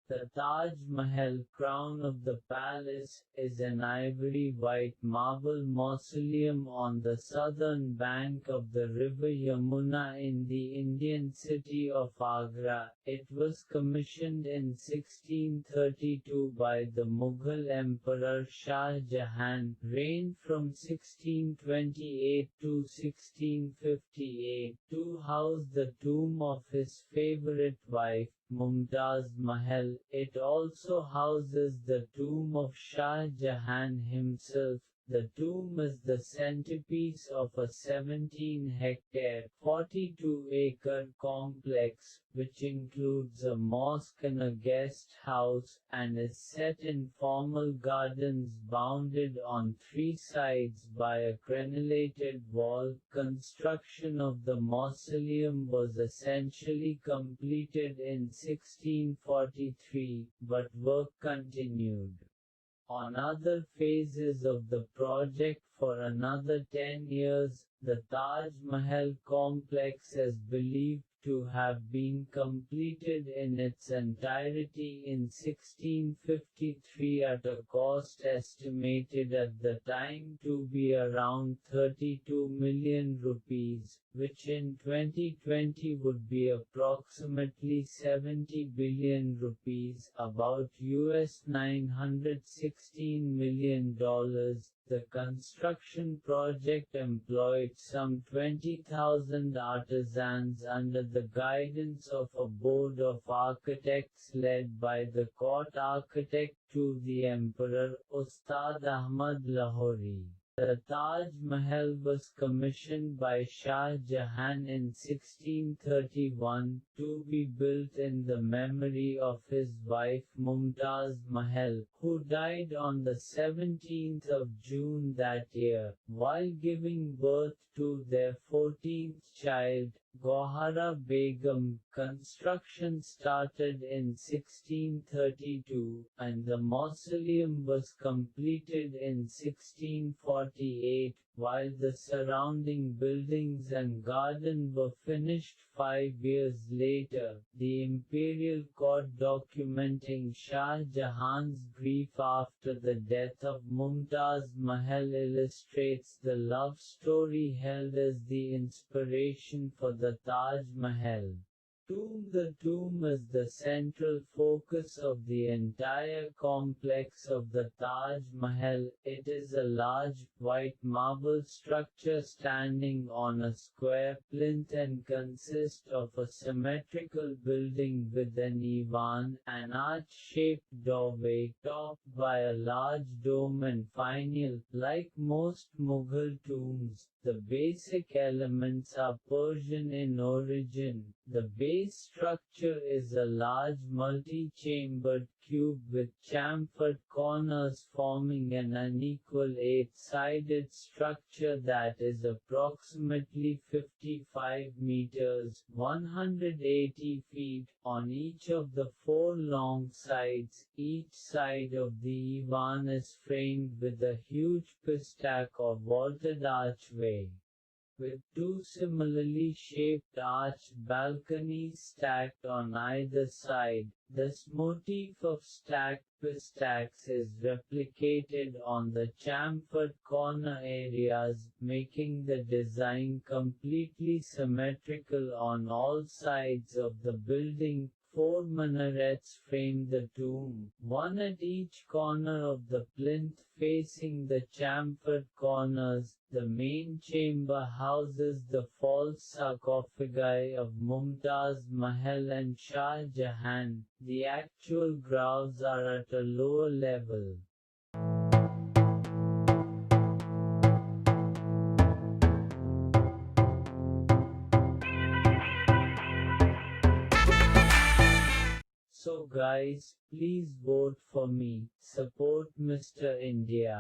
The Taj Mahal, crown of the palace, is an ivory-white marble mausoleum on the southern bank of the river Yamuna in the Indian city of Agra. It was commissioned in 1632 by the Mughal Emperor Shah Jahan, reigned from 1628 to 1658, to house the tomb of his favorite wife, Mumtaz Mahal. It also houses the tomb of Shah Jahan himself. The tomb is the centerpiece of a 17-hectare, 42-acre complex, which includes a mosque and a guest house, and is set in formal gardens bounded on three sides by a crenellated wall. Construction of the mausoleum was essentially completed in 1643, but work continued on other phases of the project for another 10 years. The Taj Mahal complex is believed to have been completed in its entirety in 1653 at a cost estimated at the time to be around 32 million rupees, which in 2020 would be approximately 70 billion rupees, about $916 million. The construction project employed some 20,000 artisans under the guidance of a board of architects led by the court architect to the Emperor, Ustad Ahmad Lahori. The Taj Mahal was commissioned by Shah Jahan in 1631, to be built in the memory of his wife Mumtaz Mahal, who died on the 17th of June that year, while giving birth to their 14th child, Gohara Begum. Construction started in 1632, and the mausoleum was completed in 1648, while the surrounding buildings and garden were finished 5 years later. The imperial court documenting Shah Jahan's grief after the death of Mumtaz Mahal illustrates the love story held as the inspiration for the Taj Mahal. The tomb is the central focus of the entire complex of the Taj Mahal. It is a large, white marble structure standing on a square plinth and consists of a symmetrical building with an Iwan, an arch-shaped doorway, topped by a large dome and finial. Like most Mughal tombs, the basic elements are Persian in origin. The base structure is a large multi-chambered cube with chamfered corners forming an unequal 8-sided structure that is approximately 55 meters, 180 feet, on each of the 4 long sides. Each side of the Iwan is framed with a huge pistak or vaulted archway, with 2 similarly shaped arched balconies stacked on either side. This motif of stacked pistaks is replicated on the chamfered corner areas, making the design completely symmetrical on all sides of the building. 4 minarets frame the tomb, one at each corner of the plinth facing the chamfered corners. The main chamber houses the false sarcophagi of Mumtaz Mahal and Shah Jahan. The actual graves are at a lower level. So guys, please vote for me, support Mr. India.